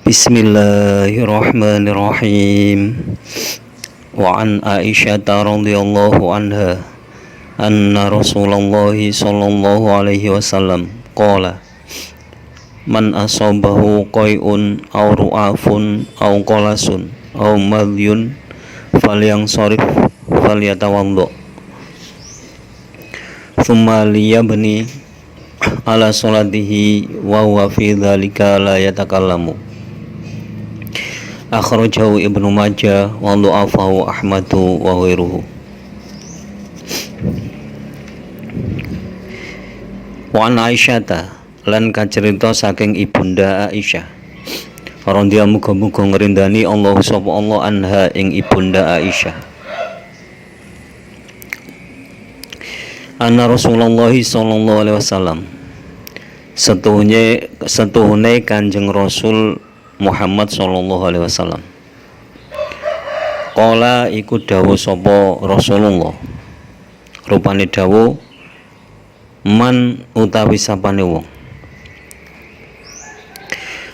Bismillahirrahmanirrahim. Wa an Aisyah radhiyallahu anha anna Rasulullah sallallahu alaihi wasallam qala man asabahu qai'un aw ru'afun aw qalasun aw madhyun falyansarif falyatawaddo thumma liyabni ala salatihi wa huwa fi dzalika la yatakallamu. Akhrajahu Ibnu Majah wa dha'afahu Ahmadu wa ghairuhu. Wa an Aisyata lan kacerita saking Ibunda Aisyah radhiyallahu muga-muga ngrindani Allah sapa Allah anha ing Ibunda Aisyah. Anna Rasulullah sallallahu alaihi wasallam setuhune Kanjeng Rasul Muhammad sallallahu alaihi wasallam qala iku dawuh sapa Rasulullah rupane dawuh man utawi sapane wong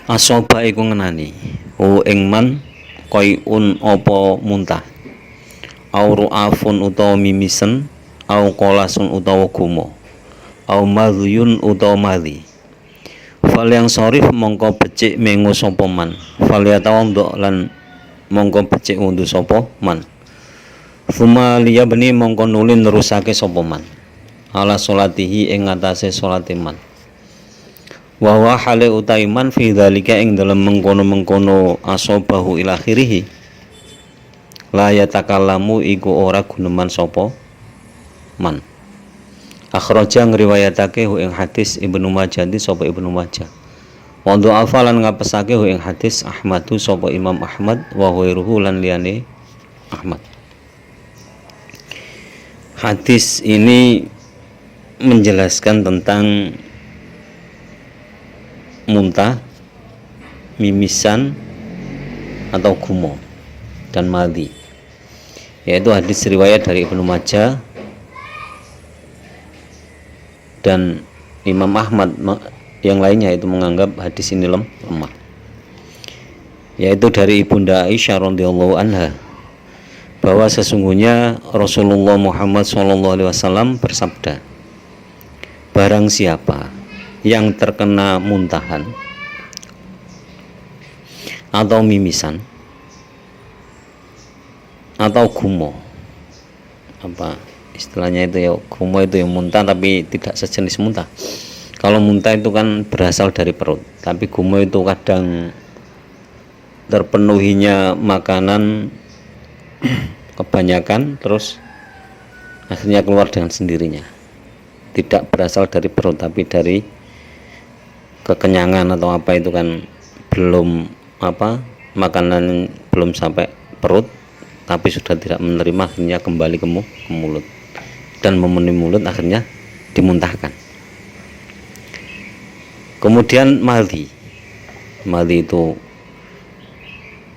asoba iku ngenani ing man qai'un apa muntah au ru'afun utawa mimisen au qolasun utawa gumo au madhyun utawa madhi fal yang sorif mongko becik mengo sapa man fal yatawaddo lan mongko becik wundu sapa man thumma liyabni mongko nuli nerusake sapa man ala salatihi ing ngatasé salate man wa wa hale utai man fi dzalika ing dalem mengkono-mengkono asobahu ila akhirih la yatakallamu iku ora guneman sapa man. Akhraja ngriwayatake ing hadis Ibnu Majah sapa Ibnu Majah. Wa dha'afalan ngapesake ing hadis Ahmadu sapa Imam Ahmad wa ghairuhu lan liyane Ahmad. Hadis ini menjelaskan tentang muntah, mimisan atau gumo dan madhi. Yaitu hadis riwayat dari Ibnu Majah dan Imam Ahmad yang lainnya itu menganggap hadis ini lemah. Yaitu dari Ibunda Aisyah radhiyallahu anha bahwa sesungguhnya Rasulullah Muhammad SAW bersabda, barang siapa yang terkena muntahan atau mimisan atau gumo, apa istilahnya itu ya, gumo itu yang muntah tapi tidak sejenis muntah. Kalau muntah itu kan berasal dari perut, tapi gumo itu kadang terpenuhinya makanan kebanyakan terus akhirnya keluar dengan sendirinya, tidak berasal dari perut tapi dari kekenyangan atau apa, itu kan belum apa, makanan belum sampai perut tapi sudah tidak menerima, akhirnya kembali ke mulut dan memenuhi mulut, akhirnya dimuntahkan. Kemudian madhi itu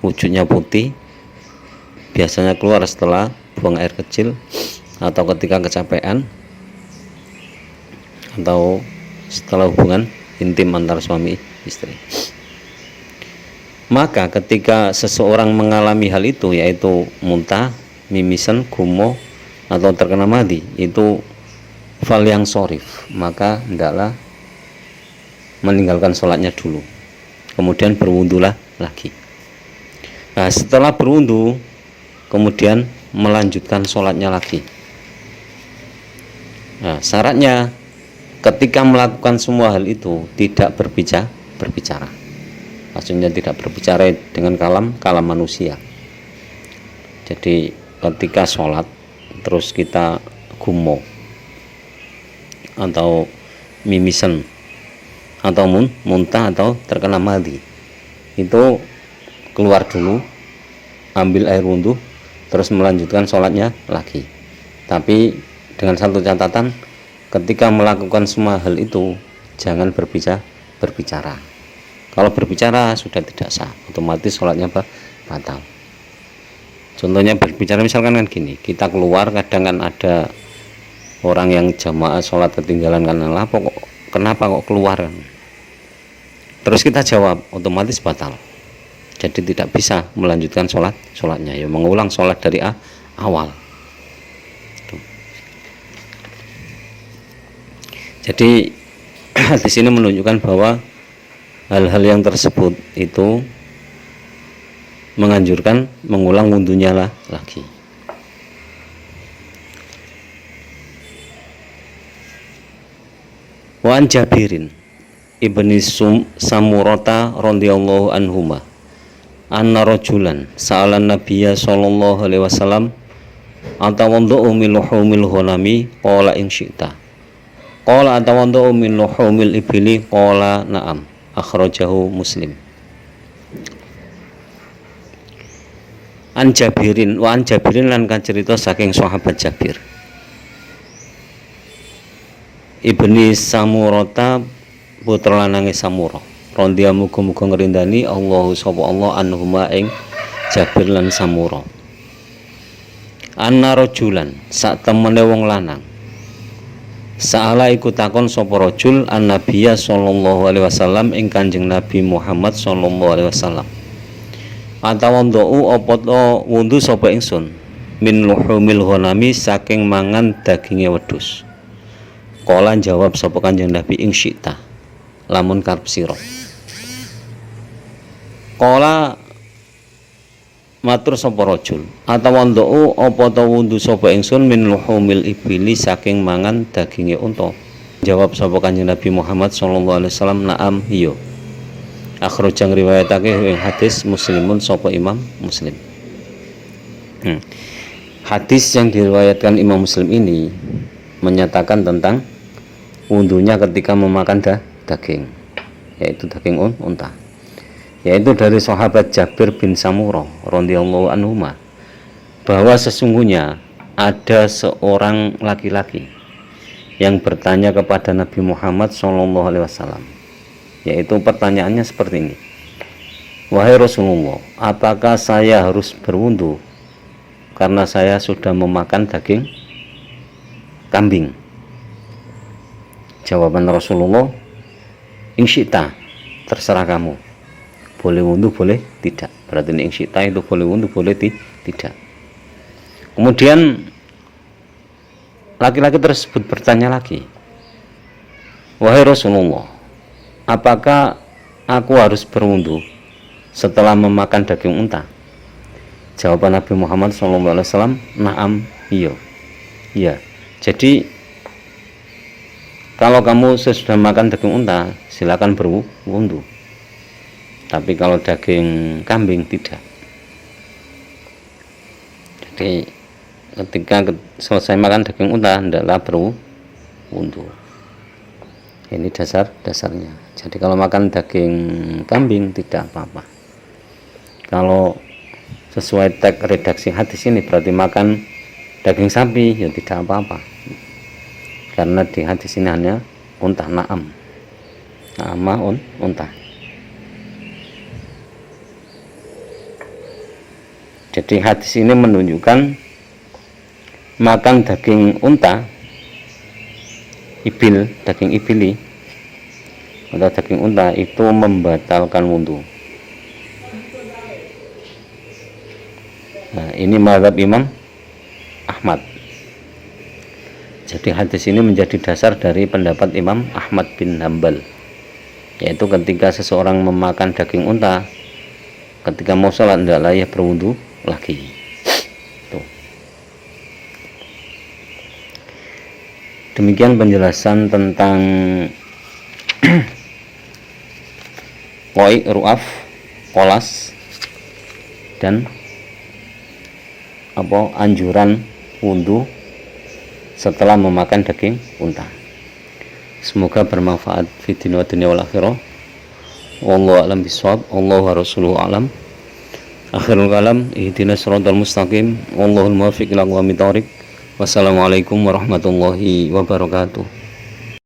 wujudnya putih, biasanya keluar setelah buang air kecil atau ketika kecapean atau setelah hubungan intim antara suami istri. Maka ketika seseorang mengalami hal itu, yaitu muntah, mimisan, gumo atau terkena madhi, itu fal yang sorif, maka hendaklah meninggalkan sholatnya dulu, kemudian berwudulah lagi. Nah, setelah berwudu kemudian melanjutkan sholatnya lagi. Nah, syaratnya ketika melakukan semua hal itu tidak berbicara. Maksudnya tidak berbicara dengan kalam manusia. Jadi ketika sholat terus kita gumo atau mimisan atau muntah atau terkena madhi, itu keluar dulu, ambil air wudhu, terus melanjutkan sholatnya lagi. Tapi dengan satu catatan, ketika melakukan semua hal itu jangan berbicara. Kalau berbicara sudah tidak sah, otomatis sholatnya batal. Contohnya berbicara misalkan kan gini, kita keluar, kadang kan ada orang yang jamaah sholat ketinggalan karena kenapa kok keluar kan? Terus kita jawab, otomatis batal. jadi tidak bisa melanjutkan sholatnya, ya mengulang sholat dari awal. Tuh. Jadi hadis ini menunjukkan bahwa hal-hal yang tersebut itu menganjurkan mengulang wudhunya lagi. Wa an Jabirin ibni Samurata radhiyallahu anhuma anna rajulan sa'alan nabiyya sallallahu alaihi wasallam atawaddu min luhumil ghanami qala in syi'ta qala atawaddu min luhumil ibli qala na'am akhrajahu Muslim. An Jabirin wa an Jabirin lan kacerita saking sahabat Jabir ibni Samurata putra lanange Samura radhiya muga-muga ngrindani Allahu sapa Allah anhuma ing Jabir lan Samura anna rajulan sak temene wong lanang saala iku takon sapa rajul annabiyya sallallahu alaihi wasallam ing Kanjeng Nabi Muhammad sallallahu alaihi wasallam atawadhu apa to wudhu sapa ingsun min luhumil ghanami saking mangan daginge wedhus. Kala jawab sapa Kanjeng Nabi ing syi'ta lamun karep sira. Kala matur sapa rajul atawadhu apa ta wudhu sapa ingsun min luhumil ibli saking mangan daginge unta. Jawab sapa Kanjeng Nabi Muhammad sallallahu alaihi wasallam na'am iya. Akhrajang riwayatake ing hadis Muslimun sapa Imam Muslim. Hadis yang diriwayatkan Imam Muslim ini menyatakan tentang wudhunya ketika memakan daging, yaitu daging unta, yaitu dari sahabat Jabir bin Samurah radhiyallahu anhuma, bahwa sesungguhnya ada seorang laki-laki yang bertanya kepada Nabi Muhammad SAW, yaitu pertanyaannya seperti ini: wahai Rasulullah, apakah saya harus berwudu karena saya sudah memakan daging kambing? Jawaban Rasulullah, insyi'ta, terserah kamu, boleh wudu boleh tidak. Berarti ini insyi'ta itu boleh wudu boleh tidak. Kemudian laki-laki tersebut bertanya lagi, wahai Rasulullah, apakah aku harus berwudu setelah memakan daging unta? Jawaban Nabi Muhammad SAW, na'am, iya. Jadi kalau kamu sudah makan daging unta, silakan berwudu. Tapi kalau daging kambing tidak. Jadi ketika selesai makan daging unta, hendaklah berwudu. Ini dasarnya. Jadi kalau makan daging kambing tidak apa-apa. Kalau sesuai teks redaksi hadis ini berarti makan daging sapi ya tidak apa-apa. Karena di hadis ini hanya unta, na'am, unta. Jadi hadis ini menunjukkan makan daging unta, daging ibili atau daging unta itu membatalkan wudu. Nah, ini mazhab Imam Ahmad. Jadi hadis ini menjadi dasar dari pendapat Imam Ahmad bin Hanbal, yaitu ketika seseorang memakan daging unta, ketika mau sholat hendaklah ia berwudu lagi. Tuh. Demikian penjelasan tentang qai, ru'af, qolas, dan anjuran wudu setelah memakan daging unta. Semoga bermanfaat fi dunya wa dunya wal akhirah. Wallahu a'lam bishawab. Allahu wa rasuluhu a'lam. Akhirul kalam, ihdinas siratal mustaqim. Wallahul muwaffiq ila aqwamit thoriq. Wassalamualaikum warahmatullahi wabarakatuh.